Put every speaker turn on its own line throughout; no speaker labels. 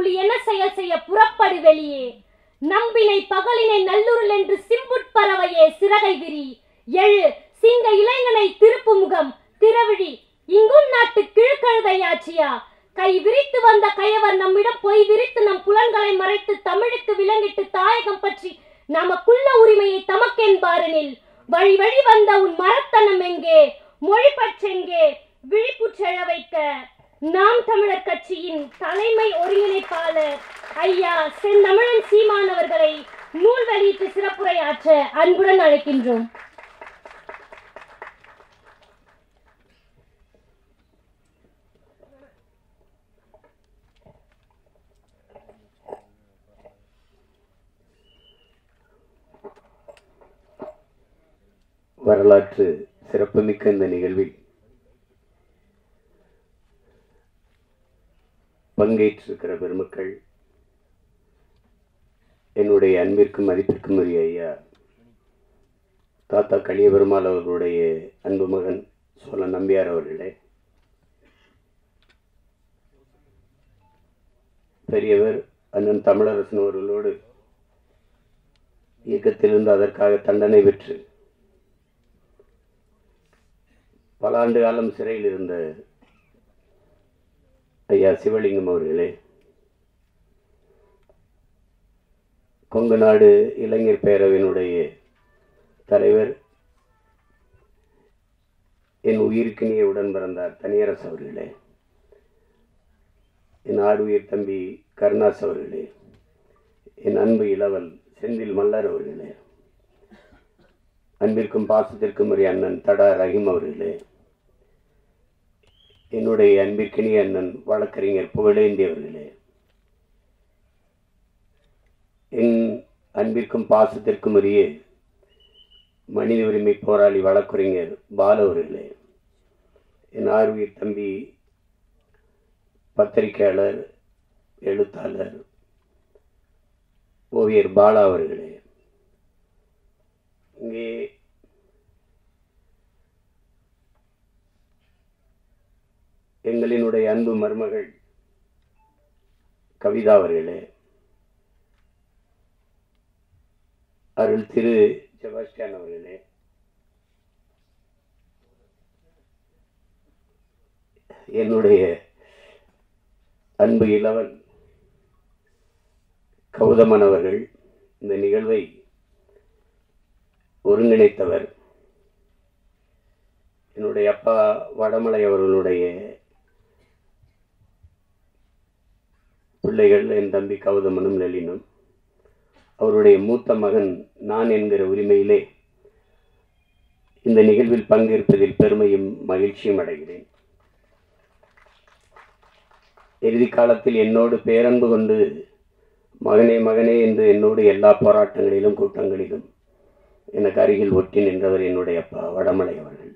புலி என செயல் செய்ய புறப்படு வெளியே. நம்பினை பகலினை நல்லுருள் என்று சிம்புட்பறவையே சிறகை விரி. எழு சிங்க இளைஞனை திருப்பு முகம் திரவிழி இங்கும் நாட்டு கிழக்கழுதையாச்சியா. கை விரித்து வந்த கயவர் நம்மிடம் பொய் விரித்து நம் புலன்களை மறைத்து தமிழுக்கு விலங்கிட்டு தாயகம் பற்றி நமக்குள்ள உரிமையை தமக்கென்பாரெனில் வழி வழி வந்த உன் மரத்தனம் எங்கே, மொழி பற்றெங்கே, விழிப்புற்றெழ வைக்க. நாம் தமிழர் கட்சியின் தலைமை ஒருங்கிணைப்பாளர் ஐயா செந்தமிழன் சீமான் அவர்களை நூல் வெளியிட்டு சிறப்புரையாற்ற அன்புடன் அழைக்கின்றோம்.
வரலாற்று சிறப்புமிக்க இந்த நிகழ்வில் பங்கேற்றிருக்கிற பெருமக்கள், என்னுடைய அன்பிற்கும் மதிப்பிற்கும் உரிய ஐயா தாத்தா கலியபெருமாள் அவர்களுடைய அன்பு மகன் சோழ நம்பியார் அவர்களே, பெரியவர் அண்ணன் தமிழரசன் அவர்களோடு இயக்கத்திலிருந்து அதற்காக தண்டனை பெற்று பல ஆண்டு காலம் சிறையில் இருந்த ஐயா சிவலிங்கம் அவர்களே, கொங்கு நாடு இளைஞர் பேரவையினுடைய தலைவர், என் உயிருக்கினிய உடன் பிறந்தார் தனியரசு அவர்களே, என் ஆடுயிர் தம்பி கருணாஸ் அவர்களே, என் அன்பு இளவல் செந்தில் மல்லர் அவர்களே, அன்பிற்கும் பாசத்திற்கும் உரிய அண்ணன் தடா ரஹீம் அவர்களே, என்னுடைய அன்பிற்கினிய அண்ணன் வழக்கறிஞர் புகழேந்தி அவர்களே, என் அன்பிற்கும் பாசத்திற்கும் உரிய மனித உரிமை போராளி வழக்கறிஞர் பாலு அவர்களே, என் ஆர்வீர் தம்பி பத்திரிகையாளர் எழுத்தாளர் ஓவியர் பாலா அவர்களே, இங்கே எங்களினுடைய அன்பு மருமகள் கவிதா அவர்களே, அருள் திரு செபாஸ்டியன் அவர்களே, என்னுடைய அன்பு இளவல் கௌதமன் அவர்கள் இந்த நிகழ்வை ஒருங்கிணைத்தவர், என்னுடைய அப்பா வடமலை அவர்களுடைய பிள்ளைகள் என் தம்பி கௌதமனும் லெலினும், அவருடைய மூத்த மகன் நான் என்கிற உரிமையிலே இந்த நிகழ்வில் பங்கேற்பதில் பெருமையும் மகிழ்ச்சியும் அடைகிறேன். இறுதி காலத்தில் என்னோடு பேரன்பு கொண்டு மகனே மகனே என்று என்னோடு எல்லா போராட்டங்களிலும் கூட்டங்களிலும் எனக்கு அருகில் ஒட்டி நின்றவர் என்னுடைய அப்பா வடமலை அவர்கள்.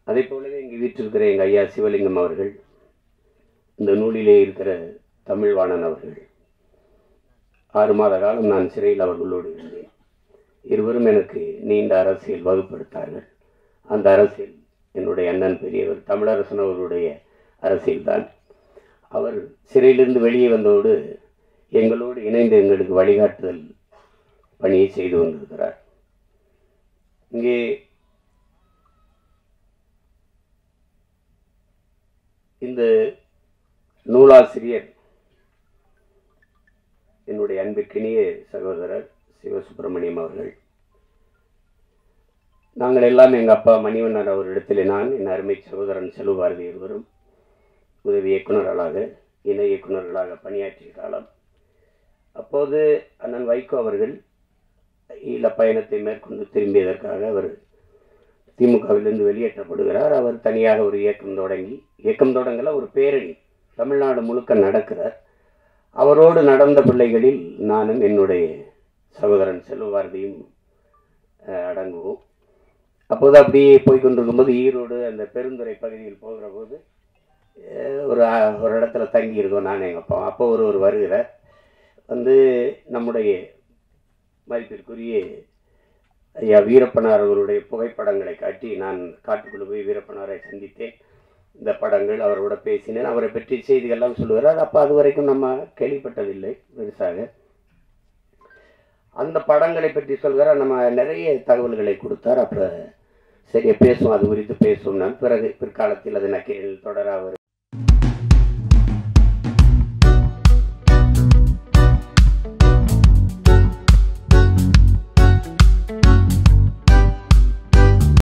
அதே போலவே இங்கு வீற்றிருக்கிற எங்கள் ஐயா சிவலிங்கம் அவர்கள், இந்த நூலிலே இருக்கிற தமிழ்வாணன் அவர்கள், 6 மாத காலம் நான் சிறையில் அவர்களோடு இருந்தேன். இருவரும் எனக்கு நீண்ட அரசியல் வகுப்படுத்தார்கள். அந்த அரசியல் என்னுடைய அண்ணன் பெரியவர் தமிழரசன் அவர்களுடைய அரசியல்தான். அவர் சிறையிலிருந்து வெளியே வந்தோடு எங்களோடு இணைந்து எங்களுக்கு வழிகாட்டுதல் பணியை செய்து கொண்டிருக்கிறார். இங்கே இந்த நூலாசிரியர் என்னுடைய அன்பிற்கினிய சகோதரர் சிவசுப்பிரமணியம் அவர்கள். நாங்கள் எல்லாம் எங்கள் அப்பா மணிவண்ணர் அவரிடத்தில் நான், என் அருமை சகோதரன் செல்வபாரதி இருவரும் உதவி இயக்குநர்களாக இணை இயக்குநர்களாக பணியாற்றிய காலம். அப்போது அண்ணன் வைகோ அவர்கள் ஈழ பயணத்தை மேற்கொண்டு திரும்பியதற்காக அவர் திமுகவிலிருந்து வெளியேற்றப்படுகிறார். அவர் தனியாக ஒரு இயக்கம் தொடங்கல, ஒரு பேரணி தமிழ்நாடு முழுக்க நடக்கிறார். அவரோடு நடந்த பிள்ளைகளில் நானும் என்னுடைய சகோதரன் செல்வபாரதியும் அடங்குவோம். அப்போது அப்படியே போய்கொண்டிருக்கும்போது ஈரோடு அந்த பெருந்துறை பகுதியில் போகிற போது ஒரு இடத்துல தங்கியிருக்கோம் நான் எங்கள் அப்பா. அப்போ ஒரு வருகிறார், வந்து நம்முடைய மதிப்பிற்குரிய ஐயா வீரப்பனார் அவருடைய புகைப்படங்களை காட்டி, நான் காட்டுக்குள்ளே போய் வீரப்பனாரை சந்தித்தேன், இந்த படங்கள் அவரோட பேசினேன். அவரை பற்றி செய்திகள்லாம் சொல்லுகிறார். அப்போ அது வரைக்கும் நம்ம கேள்விப்பட்டதில்லை பெருசாக. அந்த படங்களை பற்றி சொல்கிறார். நம்ம நிறைய தகவல்களை கொடுத்தார். அப்போ சரி பேசுவோம், அது குறித்து பேசுவோம். நான் பிறகு பிற்காலத்தில் அது நக்கீரன் தொடராக